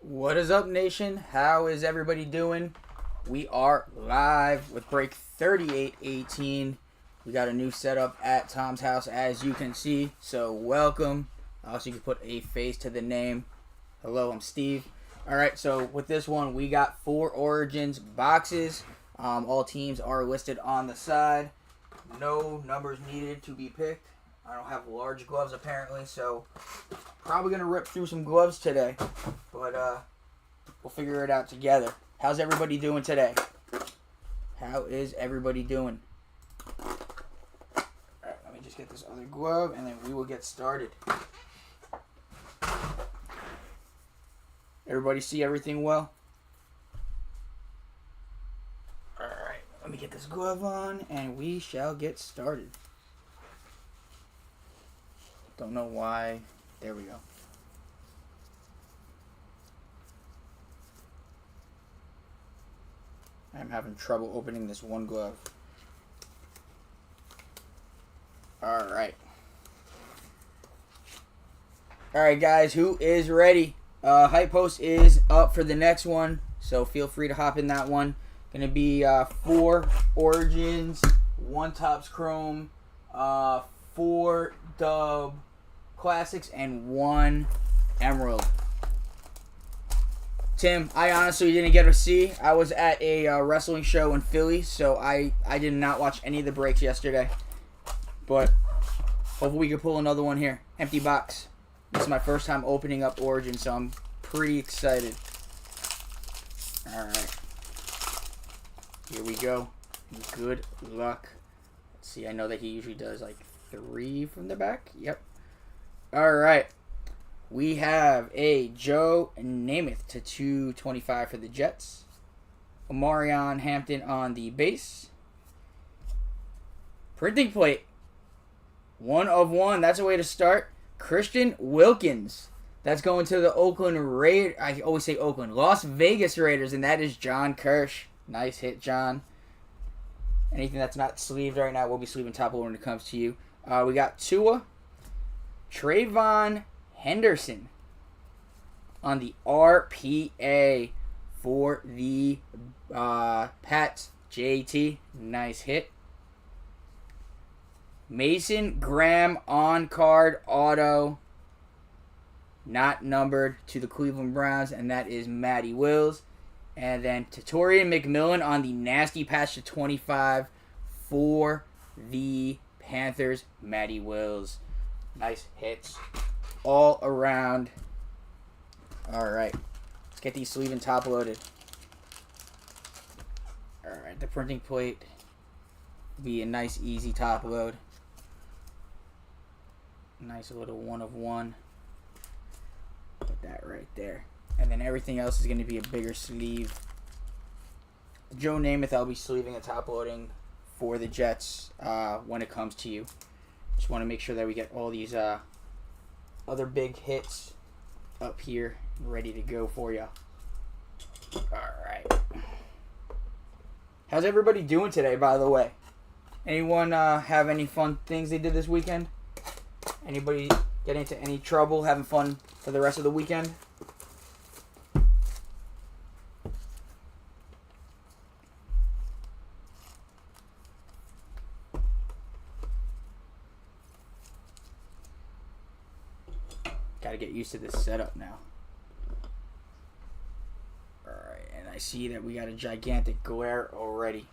What is up, nation? How is everybody doing? We are live with break 3818. We got a new setup at Tom's house, as you can see. So, welcome. Also, you can put a face to the name. Hello, I'm Steve. Alright, so with this one, we got 4 Origins boxes. All teams are listed on the side. No numbers needed to be picked. I don't have large gloves apparently, so probably going to rip through some gloves today. But we'll figure it out together. How's everybody doing today? How is everybody doing? Alright, let me just get this other glove and then we will get started. Everybody see everything well? Alright, let me get this glove on and we shall get started. Don't know why. There we go. I'm having trouble opening this one glove. Alright. Alright, guys, who is ready? Hype Post is up for the next one, so feel free to hop in that one. Gonna be 4 Origins, 1 Topps Chrome, 4 Dub Classics, and 1 Emerald. Tim, I honestly didn't get to see. I was at a wrestling show in Philly, so I did not watch any of the breaks yesterday. But hopefully we can pull another one here. Empty box. This is my first time opening up Origin, so I'm pretty excited. Alright. Here we go. Good luck. Let's see, I know that he usually does like 3 from the back. Yep. Alright. We have a Joe Namath to 225 for the Jets. Omarion Hampton on the base. Printing plate. 1 of 1. That's a way to start. Christian Wilkins. That's going to the Oakland Raiders. I always say Oakland. Las Vegas Raiders, and that is John Kirsch. Nice hit, John. Anything that's not sleeved right now will be sleeving top load when it comes to you. We got Tua. Trayvon Henderson on the RPA for the Pats. JT. Nice hit. Mason Graham on card auto, not numbered, to the Cleveland Browns, and that is Matty Wills. And then Tatorian McMillan on the nasty patch to 25 for the Panthers. Matty Wills. Nice hits all around. Alright, let's get these sleeve and top loaded. Alright, the printing plate will be a nice easy top load. Nice little 1 of 1. Put that right there. And then everything else is going to be a bigger sleeve. Joe Namath, I'll be sleeving and top loading for the Jets when it comes to you. Just want to make sure that we get all these other big hits up here ready to go for you. Alright. How's everybody doing today, by the way? Anyone have any fun things they did this weekend? Anybody get into any trouble, having fun for the rest of the weekend? Gotta get used to this setup now. Alright, and I see that we got a gigantic glare already.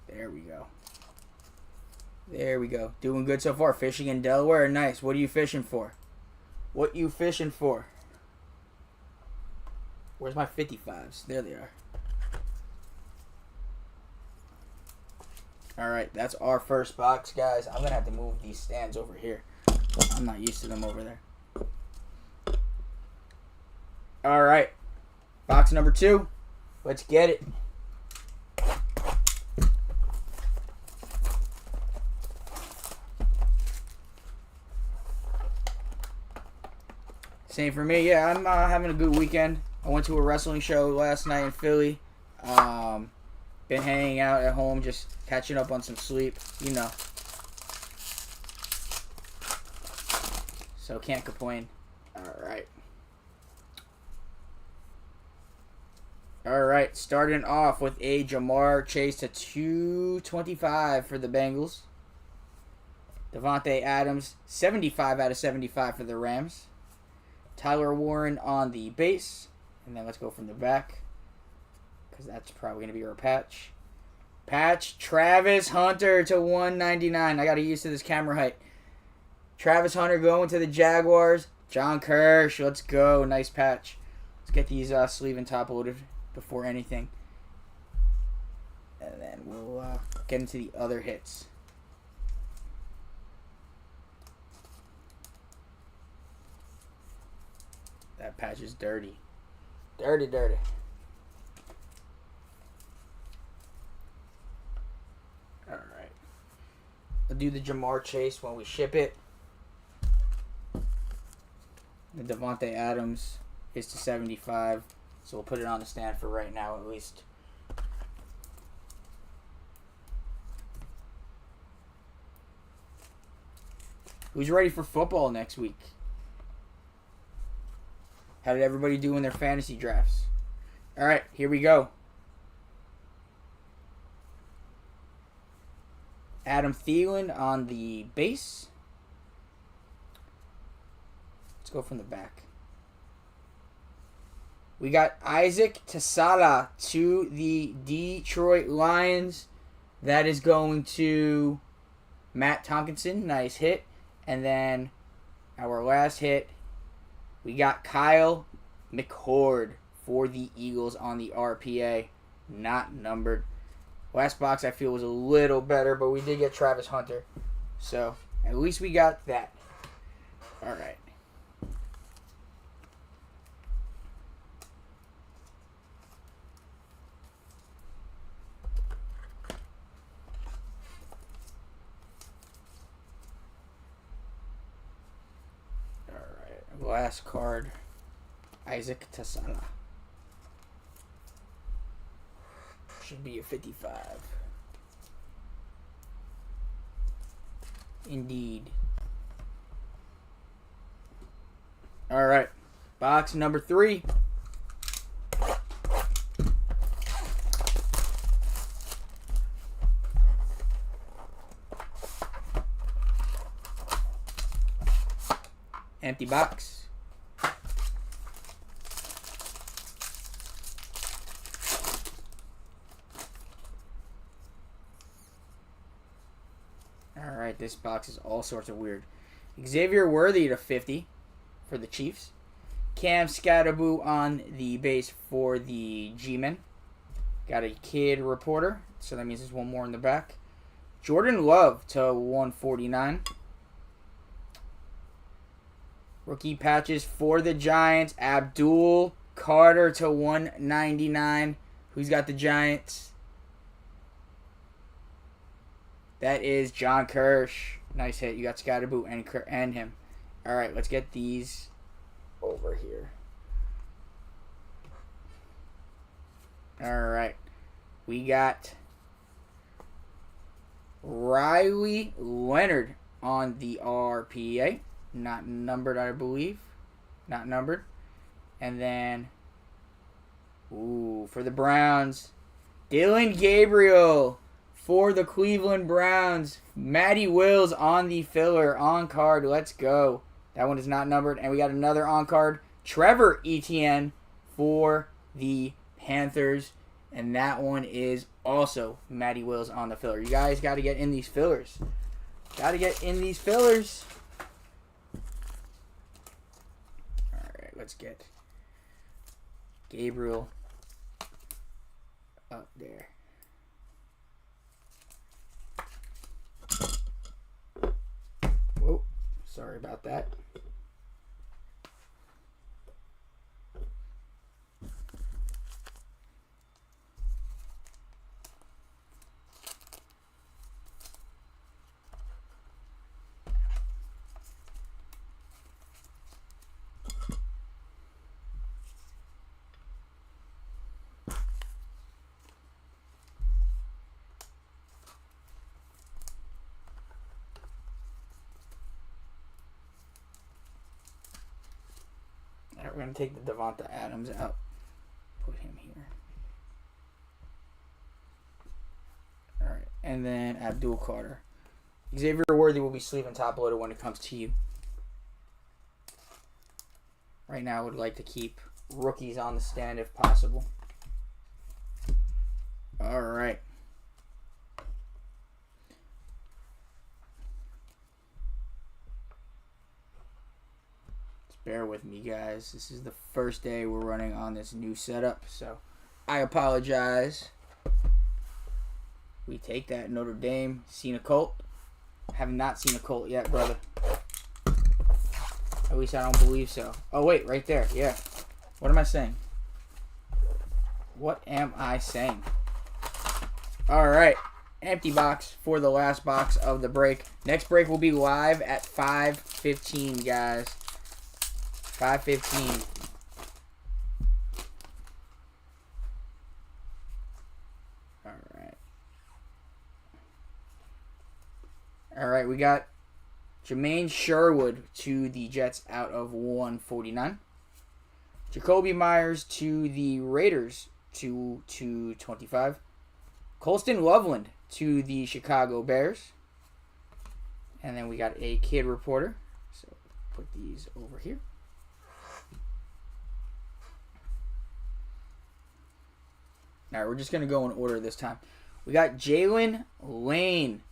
There we go. There we go. Doing good so far. Fishing in Delaware. Nice. What are you fishing for? What you fishing for? Where's my 55s? There they are. Alright, that's our first box, guys. I'm going to have to move these stands over here. I'm not used to them over there. Alright. Box number 2. Let's get it. Same for me. Yeah, I'm having a good weekend. I went to a wrestling show last night in Philly. Been hanging out at home, just catching up on some sleep, you know. So can't complain. Alright. All right, starting off with a Jamar Chase to 225 for the Bengals. Davante Adams, 75 out of 75 for the Rams. Tyler Warren on the base. And then let's go from the back, because that's probably going to be our patch. Patch, Travis Hunter to 199. I got to get used to this camera height. Travis Hunter going to the Jaguars. John Kirsch, let's go. Nice patch. Let's get these sleeve and top loaded before anything. And then we'll get into the other hits. That patch is dirty. Dirty, dirty. Alright. I'll do the Jamar Chase when we ship it. The Davante Adams is to 75. So we'll put it on the stand for right now at least. Who's ready for football next week? How did everybody do in their fantasy drafts? All right, here we go. Adam Thielen on the base. Let's go from the back. We got Isaac Tassala to the Detroit Lions. That is going to Matt Tompkinson. Nice hit. And then our last hit, we got Kyle McCord for the Eagles on the RPA. Not numbered. Last box I feel was a little better, but we did get Travis Hunter. So at least we got that. All right. Last card, Isaac Tassala. Should be a 55. Indeed. All right. Box number 3. Empty box. Alright, this box is all sorts of weird. Xavier Worthy to 50 for the Chiefs. Cam Scatterboo on the base for the G-Men. Got a kid reporter, so that means there's one more in the back. Jordan Love to 149. Rookie patches for the Giants. Abdul Carter to 199. Who's got the Giants? That is John Kirsch. Nice hit. You got Scatterboo and him. All right, let's get these over here. All right. We got Riley Leonard on the RPA. Not numbered, I believe. Not numbered. And then, for the Browns, Dylan Gabriel for the Cleveland Browns. Matty Wills on the filler, on card. Let's go. That one is not numbered. And we got another on card, Trevor Etienne for the Panthers. And that one is also Matty Wills on the filler. You guys got to get in these fillers. Got to get in these fillers. Let's get Gabriel up there. Whoa, sorry about that. We're going to take the Davante Adams out. Put him here. and then Abdul Carter. Xavier Worthy will be sleeving top loader when it comes to you. Right now, I would like to keep rookies on the stand if possible. All right. Just bear with me, guys. This is the first day we're running on this new setup, so I apologize. We take that. Notre Dame. Seen a Colt? Have not seen a Colt yet, brother. At least I don't believe so. Oh, wait. Right there. Yeah. What am I saying? What am I saying? All right. Empty box for the last box of the break. Next break will be live at 5:15, guys. 5:15. All right, we got Jermaine Sherwood to the Jets out of 149. Jacoby Myers to the Raiders to 225. Colston Loveland to the Chicago Bears. And then we got a kid reporter. So put these over here. All right, we're just going to go in order this time. We got Jalen Lane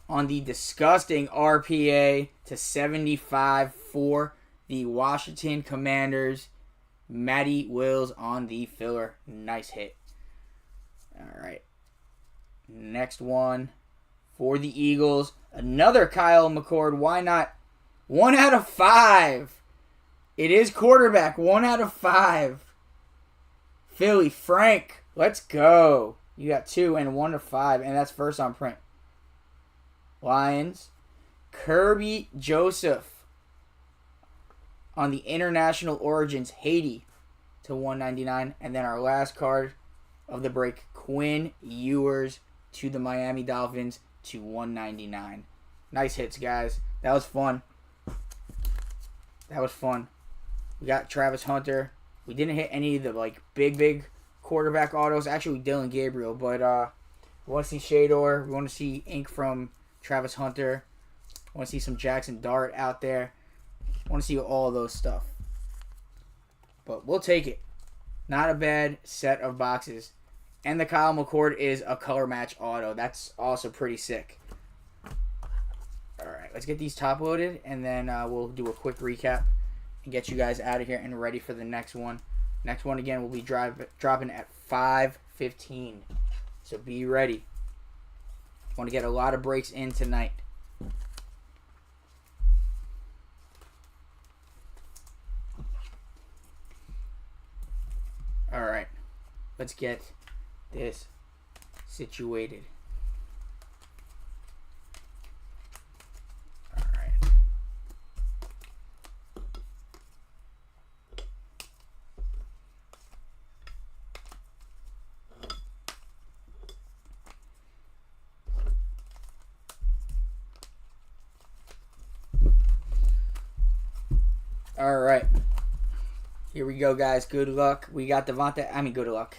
on the disgusting RPA to 75 for the Washington Commanders. Matty Wills on the filler. Nice hit. All right. Next one for the Eagles. Another Kyle McCord. Why not? 1 out of 5. It is quarterback. 1 out of 5. Philly, Frank. Let's go. You got 2 and 1 of 5. And that's first on print. Lions. Kirby Joseph on the International Origins, Haiti to 199. And then our last card of the break, Quinn Ewers to the Miami Dolphins to 199. Nice hits, guys. That was fun. That was fun. We got Travis Hunter. We didn't hit any of the big quarterback autos. Actually, Dylan Gabriel. But we want to see Shador. We want to see ink from Travis Hunter. We want to see some Jackson Dart out there. I want to see all those stuff. But we'll take it. Not a bad set of boxes. And the Kyle McCord is a color match auto. That's also pretty sick. Alright, let's get these top loaded. And then we'll do a quick recap. And get you guys out of here and ready for the next one. Next one, again, will be dropping at 5:15. So be ready. Want to get a lot of breaks in tonight. Alright, let's get this situated. Alright. Alright. Here we go, guys. Good luck. We got good luck.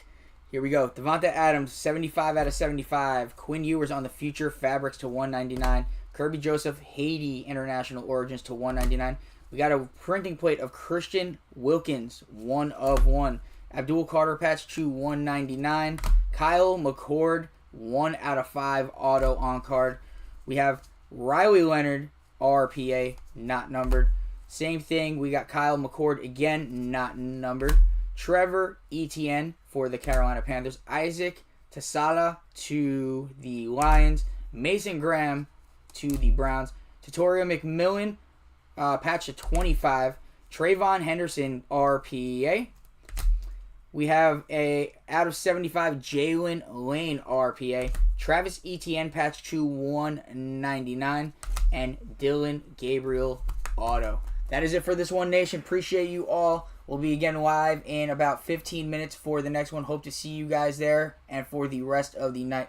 Here we go. Devonta Adams, 75 out of 75. Quinn Ewers on the Future Fabrics to 199. Kirby Joseph, Haiti International Origins to 199. We got a printing plate of Christian Wilkins, 1 of 1. Abdul Carter patch to 199. Kyle McCord, 1 out of 5 auto on card. We have Riley Leonard, RPA, not numbered. Same thing, we got Kyle McCord again, not numbered. Trevor Etienne for the Carolina Panthers. Isaac Tassala to the Lions. Mason Graham to the Browns. Tutoria McMillan, patch to 25. Trayvon Henderson, RPA. We have a out of 75 Jalen Lane, RPA. Travis Etienne, patch to 199. And Dylan Gabriel, auto. That is it for this one, Nation. Appreciate you all. We'll be again live in about 15 minutes for the next one. Hope to see you guys there and for the rest of the night.